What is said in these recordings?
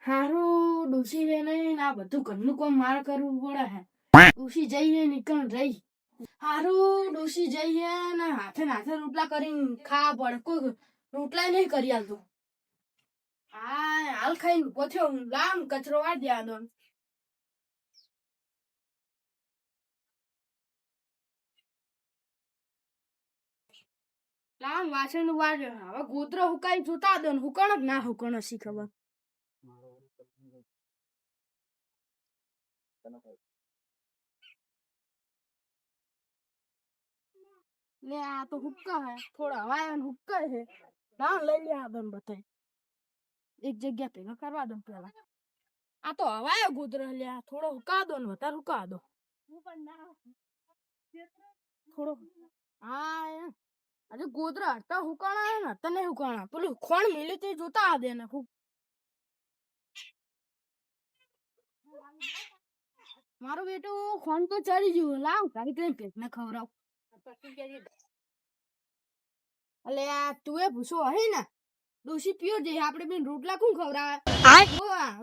હારું ડોસી રે નહીં આ બધું ઘરનું કામ મારે કરવું પડે હે. ડોસી જઈએ નીકળ રહી. હારું ડોસી જઈએ ને હાથે રોટલા કરીને ખાવા પડે. કોઈ રોટલા નહીં કરી આલતું. હા હાલ ખાઈને પોથ્યો હું લામ કચરો વાળ દે આદો. લામ વાસણ વાળ હવે ગોતરો હુકાઈ જોતા દો ને હુકણ જ ના હુકણ હશી ખબર. લે આ તો હુક્કા હે થોડા હવાય હુક્કા હે ના લઈ લે આદો બતાય એક જગ્યા ભેગા કરવા દો પેલા. આ તો હવાય ગોતરો લ્યા થોડો હુકા દો ને વધારે હુકા દો થોડો. હા અરે ગોદરા હટતા હુકાણા ને તને હુકાણા પેલું ખોણ મિલે તે જોતા આ દે ને મારું બેટું ખોણ તો ચડી ગયું લાવ તારી કઈ પેટ ને ખવડાવ. અલે આ તું એ ભૂસો હે ને ડોસી પીઓ જઈ આપણે બેન રોટલા કોણ ખવડાવે.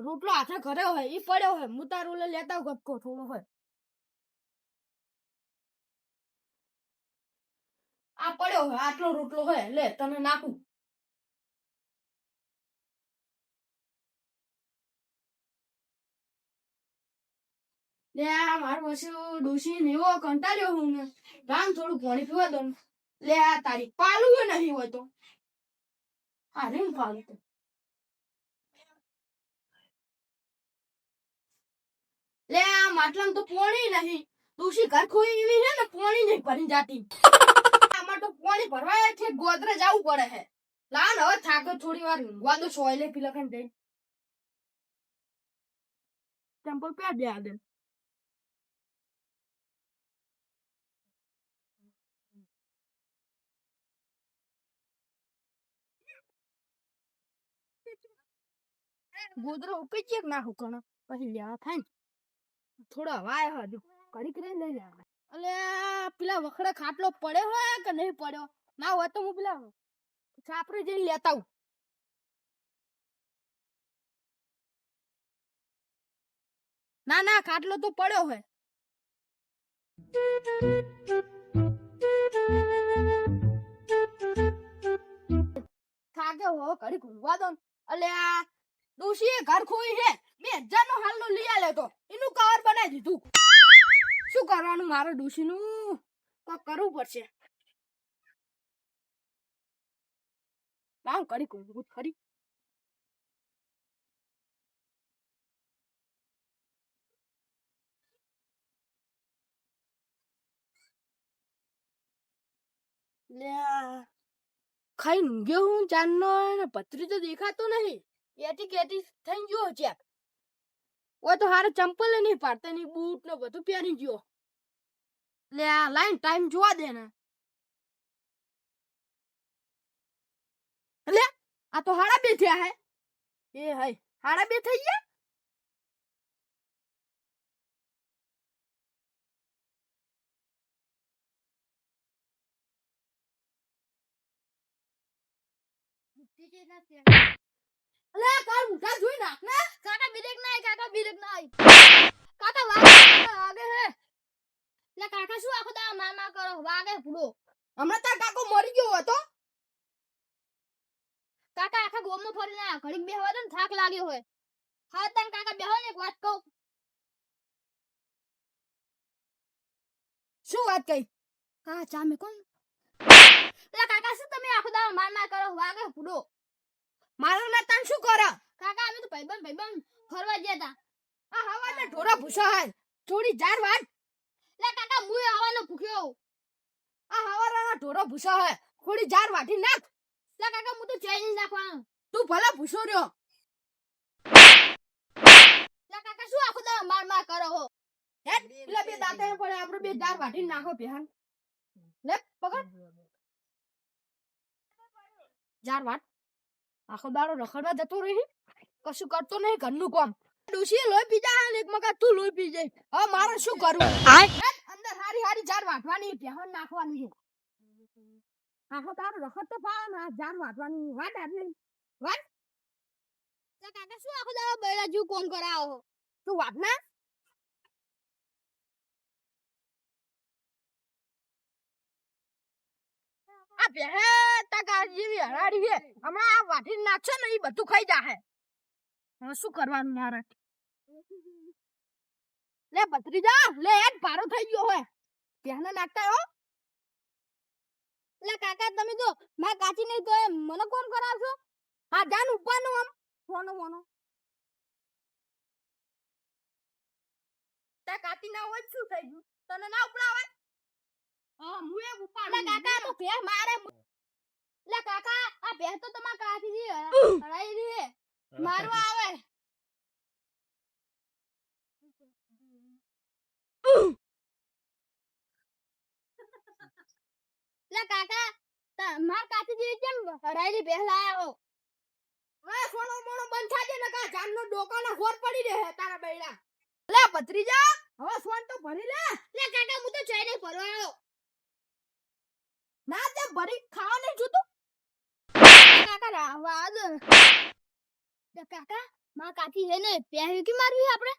રોટલો હાથે ઘરે હોય એ પડ્યો હોય હું તારો લેતા ગપકો થોડો હોય. આ પડ્યો હોય આટલો રોટલો હોય લે તને નાખું. લે આ માર પાસે ડોસી ને એવો કંટાળ્યો હું ને રામ થોડું પાણી પીવા દો. લે આ તારી પાલું નહીં હોય તો આ રીંગ પાલું તો લે આ માટલામાં તો પાણી નહીં. ડોસી ઘર ખોઈ એવી છે ને પાણી નહીં ભરી જાતી. આમાં તો પાણી ભરવા છે ગોદરે જવું પડે છે. લાન હવે થાકો થોડી વાર ઊંઘવા દો સોયલે પીલા ખાન દઈ ચંપલ પહેર દે આદે. ગોદરો ઉકઈ ચેક ના હુકણ પછી લેવા થાય ને થોડા વાય હજુ ઘડીક રહી લઈ લે. અલે પેલા વખડે ખાટલો પડ્યો હોય કે નહીં પડ્યો ના હોય તો હું પેલા છાપરે જઈને લેતા આવું. ના ના ખાટલો તો પડ્યો હોય. થાકે હો ઘડીક ઊંઘવા દો. અલે આ ડોશીએ ઘર ખોઈ છે 2000 નો હાલનો લઈ આલે તો એનું કવર બનાવી દીધું. શું કરવાનું મારે ડોશીનું કોક કરવું પડશે. લાવ ઘડીક ઊંઘું ખરી. લે ખાઈ ઊંઘ્યો હું ચાંદનો ને પતરી તો દેખાતો નહીં. એટી કેટી થઈ ગયો ચેક. ઓ તો હારે ચંપલ નહીં પાડતા ની બૂટ ને બધું પહેરી ગયો. લે આ લાઈન ટાઈમ જોવા દે ને. લે આ તો 2:30 થયા હે. એ હઈ 2:30 થઈ ગયા. અલે કાલ મુઠા જોઈ નાખ ને કાકા બિરેક નાય કાકા વાગે હે. લે કાકા શું આખો દા માર કરો વાગે ભૂલો. હમણાં તાર કાકો મરી ગયો હતો. કાકા આખા ગોમમાં ફરીને આ ઘડીક બેહવા દે ને થાક લાગ્યો હોય. હા તને કાકા બેહો ને એક વાત કહું. શું વાત કહી કાકા ચામે કોણ. લે કાકા શું તમે આખો દા માર કરો વાગે ભૂલો. મારો ના તન શું કરો કાકા અમે તો ભાઈબંધ ફરવા ગયા હતા. આ હવાના ઢોરા ભૂસા હે થોડી જાર વાત. લે કાકા મુય હવાનો ભૂખ્યો. આ હવાના ઢોરા ભૂસા હે થોડી જાર વાટી નાખ. લે કાકા હું તો ચેન્જ નાખવાનો તું ભલા ભૂસો રહ્યો. લે કાકા શું આખો દા માર કરો હો. હે લે બે દાંતે પડે આપણે બે જાર વાટી નાખો બેહાન. લે પકડ જાર વાટ. આખો દાડો રખડવા જતો રહી કશું કરતો નહીં ઘરનું કામ. ડોશી લોહી પી જાય એક મગા તું લોહી પી જાય. હવે મારે શું કરવું. અંદર હારી જાર વાટવાની પહેણ નાખવાની છે. આખો દાડો રખડતો ફાવે ને જાર વાટવાની વાત આટલી વાત. તો કાકા શું આખો દાડો બૈરા જેવું કોમ કરાવો તું વાત ના આ બેહે ટકા જેવી હરાડી છે હમણાં આ વાટી નાખશે ને એ બધું ખાઈ જાહે હવે શું કરવાનું મારે લે ભત્રીજા લે એક ભારો થઈ ગયો હોય બેહને નાખતા હો લે કાકા તમે તો માં કાચી નહીં તો મને કોમ કરાવશો હા જાન ઉપરનું આમ ફોનો ફોનો તે કાચી ના હોય શું થઈ ગયું તને ના ઉપડાવે હા હું એક ઉપાડ લે કાકા તો ભે મારે લે કાકા આ ભે તો તમાર કાચી જી હરાઈ રી મારવા આવે લે કાકા માર કાચી જી કેમ હરાઈ ભે લાયો હવે સોનો મોનો બંધ થાજે ને કા જાનનો ડોકાના ખોર પડી રહે તારા બૈડા લે ભત્રીજા હવે સોન તો ભરી લે કાકા હું તો ચાઈ નહીં ભરવાનો ના તે ભરી ખાવા નહીં જોતું કાકા રાવા દે લે કાકા માં કાચી હે ને પ્યાહી કે મારવી આપણે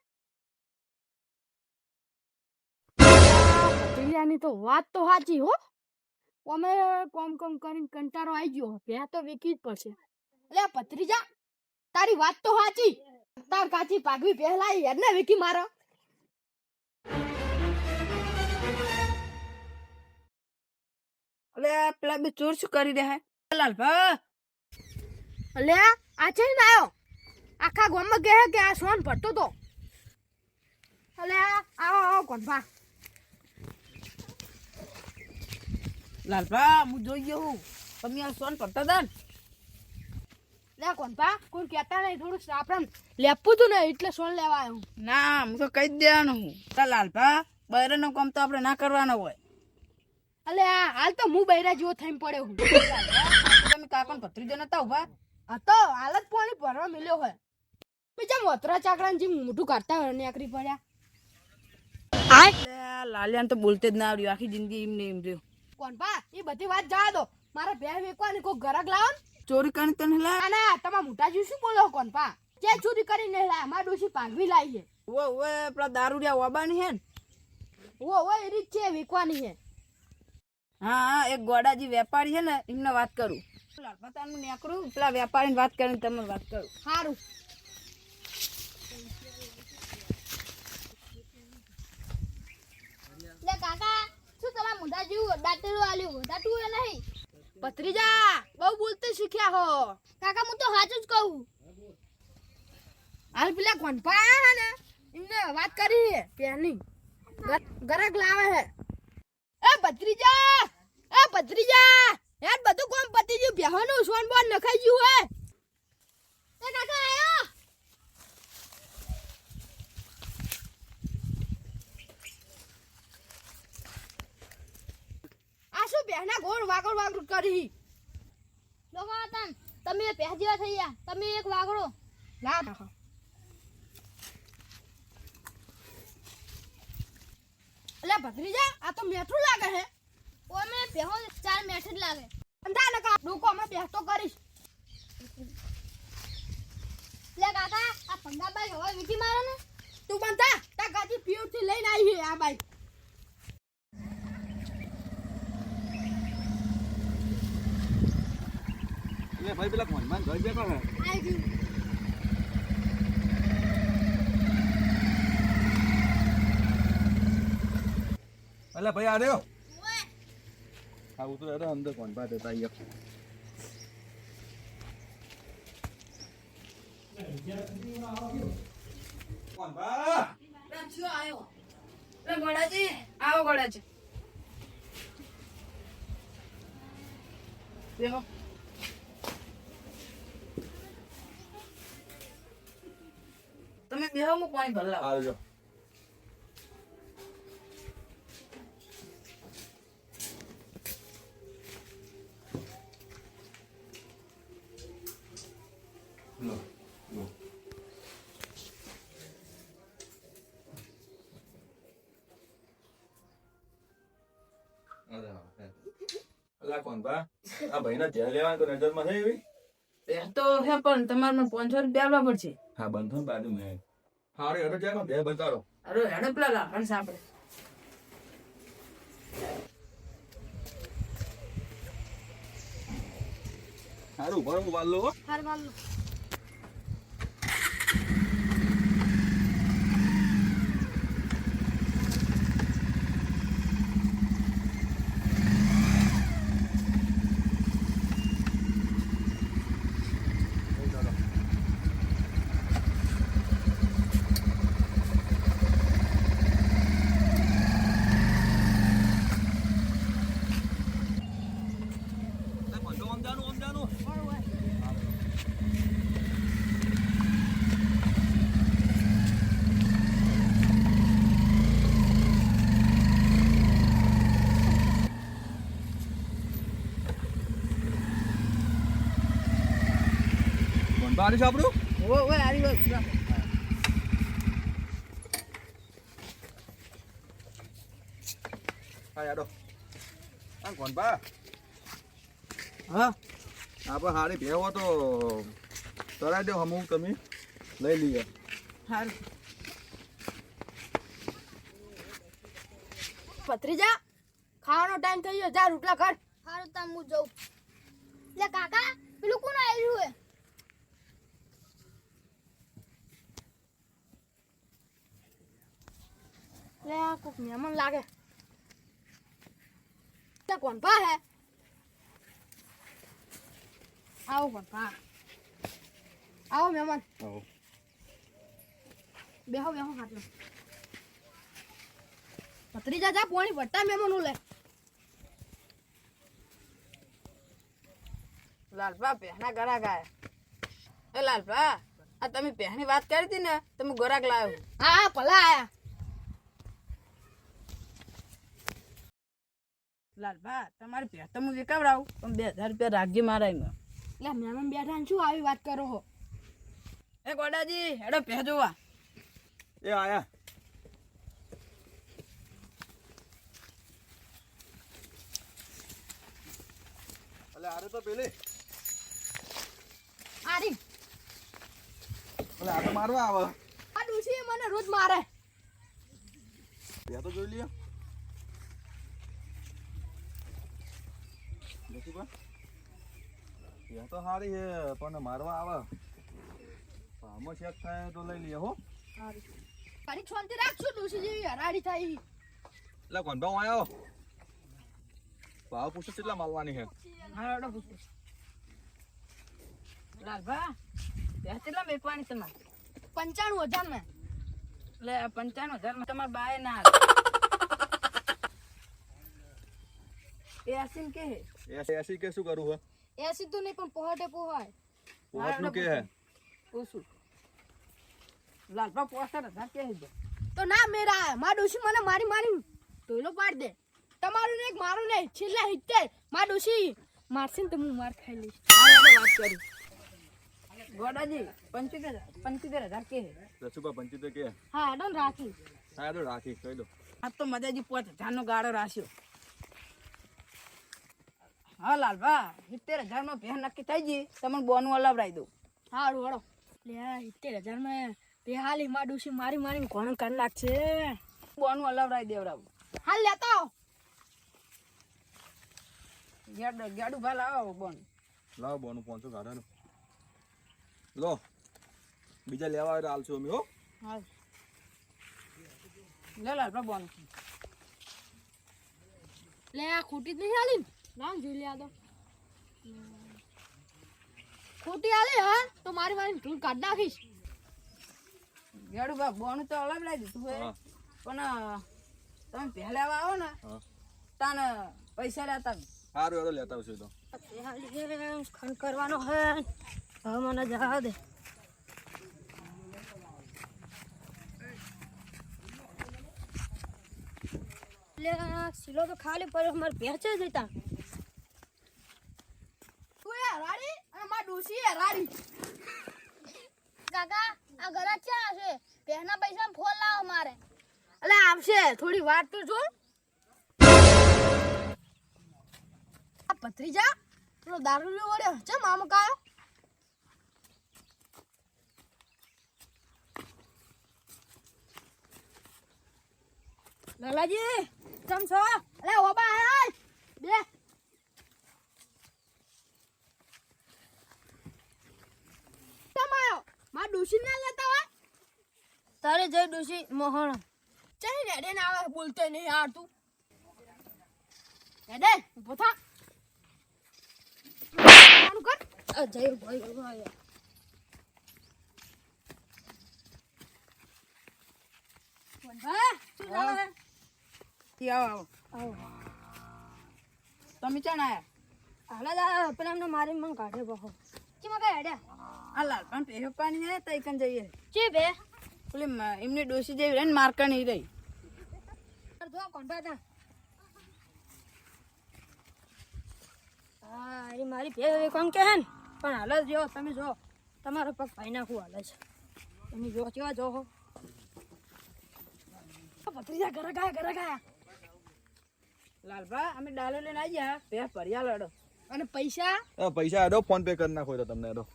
ભત્રીજાની તો વાત તો સાચી હો અમે કોમ કરીને કંટાળો આવી ગયો પ્યા તો વેકી જ પડશે લે ભત્રીજા તારી વાત તો સાચી તાર કાચી પાગવી પહેલા યાર ને વેકી મારો અલે પેલા બે ચોર શું કરી રહ્યા લાલભા અલે આ છે ને આયો આખા ગામમાં કહે કે આ સોન ભરતો તો અલે આવો કોણભા લાલભા હું જોઈ ગયો હું તમે આ સોન પડતા હતા ને લે કોણભા કોઈ કહેતા નહીં થોડું આપણે લેપું તું ને એટલે સોન લેવા આવ્યો ના હું તો કહી જ દેવાનું હું તા લાલભા બૈરાનો કામ તો આપણે ના કરવાનો હોય અલે હાલ તો હું બૈરા જેવો થઈને પડ્યો હું તમે કાકા ભત્રીજો નતા ઉભા આ તો હાલત પાણી ભરવા મળ્યો હોય બીજા મોતરા ચાકડા જેમ મોઢું કાઢતા હોય નીકળી પડ્યા લાલિયાને તો બોલતે જ ના આવડ્યું આખી જિંદગી એમ ને એમ રહ્યો કોણભા એ બધી વાત જવા દો મારા બે વેકવાની કોઈ ગરક લાવો ને ચોરી કરીને તને લા ના તમારા મોટાજી શું બોલો કોણભા જે ચોરી કરીને લાય અમાર ડોશી ભાગવી લાવી છે ઓવે પેલા દારૂડિયા વાબાની હે ને ઓ એ રીત છે વેકવાની છે હા એક ગોડાજી વેપારી છે ને એમને વાત કરું લાલભા તાનું નેકરું પેલા વેપારીને વાત કરીને તમને વાત કરું સારું લે કાકા શું તમારા મોટાજી દાંતેલું આલ્યું દાંતું એ નહીં ભત્રીજા બહુ બોલતે શીખ્યા હો કાકા હું તો સાચું જ કહું હાલ પેલા કોણભા આયા ને એમને વાત કરી છે પહેલી ગરક લાવે છે એ ભત્રીજા યાર બધું કોમ પતી ગયું બેહોનું સોન બોન નખાઈ ગયું હે એ કાકા આયો આ શું બેહના ગોળ વાગડ કરી લોકો તમે પહે જેવા થઈ ગયા તમે એક વાગડો લા નાખો અલે ભત્રીજા આ તો મેઠું લાગે હે ઓમે પહેો ચાર મેઠ જ લાગે અંધા નકા ડોકો અમે બેહતો કરીશ લે કાકા આ પંડાબાઈ હવે વીટી મારે ને તું બંધા તા ગાજી પ્યોર થી લઈને આવી હે આ બાઈ એટલે ભાઈ પેલા ફોનમાં ઘર બેઠો હે આઈ ગયું એટલે ભાઈ આ રહ્યો ઓએ આ ઉતરો હેડો અંદર કોણ બાદ હતા અહીંયા કોણ બા શું આવ્યો એ ગોડાજી આવો ગોડાજી બેહો તમે બેહો હું પાણી ભર લાવો આવજો લો લો અલા કોણ બા આ ભાઈના ઝેર લેવા તો નજરમાં છે એવી ભેંસ તો છે પણ તમારે મને 500 રૂપિયા આપવા પડશે. હા બંધો ને બાજુ મેં હારે હેડો જાય બે બતાડો અરે હેડો પેલા લાકડ સાંભળે. સારું બરોબર વાલો હાર વાલ બંધો આમ જાનું બંધ છે આપણું ઓય આવી ગયો. હા યાડો આ કોણ બા હા આપણે હારી ભેવો તો કરાવી દો અમુક તમે લઈ લઈએ સારું. ભત્રીજા ખાવાનો ટાઈમ થઈ ગયો જા રોટલા કર હારું તા હું જઉં લે કાકા પેલું કોણ આવ્યું હે લે આ કોક મહેમાન લાગે તે કોણ ભા હે આવો કોણ ભા આવો મહેમાન આવો બેહો બેહો ખાટલો ભત્રીજા જા પાણી ભટ્ટા મહેમાન લે લાલભા પહેના ગરાક આયા. એ લાલભા આ તમે પહેની વાત કરી હતી ને તમે ગરાક લાવ્યો. હા હા ભલા આયા લાલભા તમારી પહે તો હું વિકાવડાવું પણ 2000 રૂપિયા રાખજે મારા એમાં. એટલે મહેમાન બેઠા ને શું આવી વાત કરો હો એ ગોડાજી હેડો પહે જોવા. એ આયા અલે આરે તો પેલી આરી અલે આ તો મારવા આવે આ ડુસી મને રોજ મારે બે તો જોઈ લ્યો દેખી બા બે તો હારી હે પણ મારવા આવે આમાં ચેક થાય તો લઈ લઈએ હો તારી શાંતિ રાખજો ડુસી જેવી હરાડી થાય એટલે કોણ ભાવ આવ્યો ભાવ પૂછો કેટલા માલવાની છે હા હેડો પૂછો. લાલભા પહે કેટલા વેચવાની તમારે? 95,000 માં એટલે 95,000 માં તમારે બાય ના એ આસીમ કે હે એસી કે શું કરું હે 80 તો નહીં પણ પહોટે પોહાય પોહટનું કે હે પૂછું. લાલભા 65,000 કે હે તો ના મેરા મા ડોશી મને મારી મારી ધોઈલો પાડ દે તમારું ને એક મારું ને છેલ્લા 70 મા ડોશી મારશે ને તો હું માર ખાઈ લઈશ વાત કરી. ગોડાજી 75,000 કે હે. રસુબા 75 કે હા હેડો ને રાખી હા તો રાખી કહી દો આ તો મજાજી 5,000 નો ગાળો રાખ્યો. હા લાલભા 70,000 માં ભેહ નક્કી થઈ ગઈ તમને બોનું અલાવડાવી દઉં. હારું હળો લે 70,000 માં બે હાલી મા ડોશી મારી મારી ઘણું કરી નાખશે બોનું અલાવડાવી દેવડાવું. હાલ લેતા આવો ગાડું ભા લાવો બોન. લાવો બોનું 500 કાઢાનું લો બીજા લેવા આવે તો આલશું અમે હો હા લે લાલભા બોન. લે આ ખોટી જ નહીં હાલી નામ જોઈ લે આ તો ખોટી હાલી હા તો મારી મારી ધૂળ કાઢ નાખીશ ગાડું ભા બોનું તો અલાવડાવી દીધું હોય હા. પણ તમે પહેલા આવો ને હા તાને પૈસા લેતા સારું હેડો લેતા આવશું તો ખંડ કરવાનો હે હવે મને જવા દે લે સિલો તો ખાલી પડ્યો મારે ભેંચે જતા તું એ રાડી અને માર ડોસી એ રાડી કાકા આ ઘરે ક્યાં છે પહેના પૈસા ફોન લાવો મારે એટલે આવશે થોડી વાત તો જો આ ભત્રીજા પેલો દારૂ લેવો વળ્યો છે મામો કાયો લાલાજી ચમ છો? અરે ઓબા હાલ બે તમારો માં ડોશી ના લેતા હોય તારે જઈ ડોશી મોહણ ચાલ રેડે ના આવે બોલતો નહીં યાર તું રેડે ઉભો થા આનું કર જય ભાઈ ભાઈ હા શું ચાલે આવો તમે ચાણ આયા હાલા દા પેલા એમને મારી મને કાઢે બહો ચીમાં કઈ હેડ્યા આ લાલ પણ પેહો પાણી હે તઈ કન જઈએ ચી બે પેલી એમની ડોસી જેવી રહી ને મારકણી રહી જો કોંડા તા હા એ મારી બે કોણ કે હે ને પણ હાલ જ જો તમે જો તમારો પગ ભાઈ નાખું હાલે છે તમે જો કેવા જો હો ભત્રીજા ઘરે ગયા લાલભા અમે ડાલો લઈને આવી ગયા બે ભર્યા લડો અને પૈસા પૈસા આડો ફોન પે કરી નાખો તો તમને આડો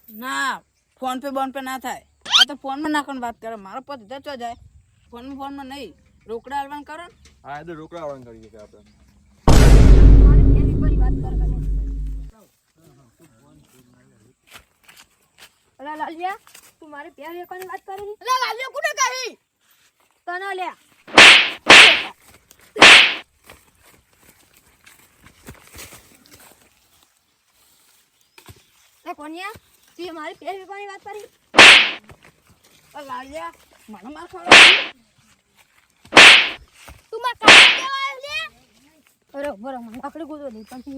ના ફોન પે બોન પે ના થાય આ તો ફોનમાં નાખવાની વાત કરે મારો પદ જતો જાય ફોનમાં નહીં રોકડા હાલવાનું કરો ને હા એ તો રોકડા આવવાનું કરીએ કે આપણે મારી બેન એકવારી વાત કર કને અલા લાલિયા તું મારી બેન એકવાની વાત કરી અલા લાલિયા કોને કહી તને લ્યા એ કોનિયા તું મારી બેન એકવાની વાત કરી લાલ્યા મને માર ખાવા તું માં કાઢી દેવાય લે અરે બરો મને આકડી ગોતો દે પણ તું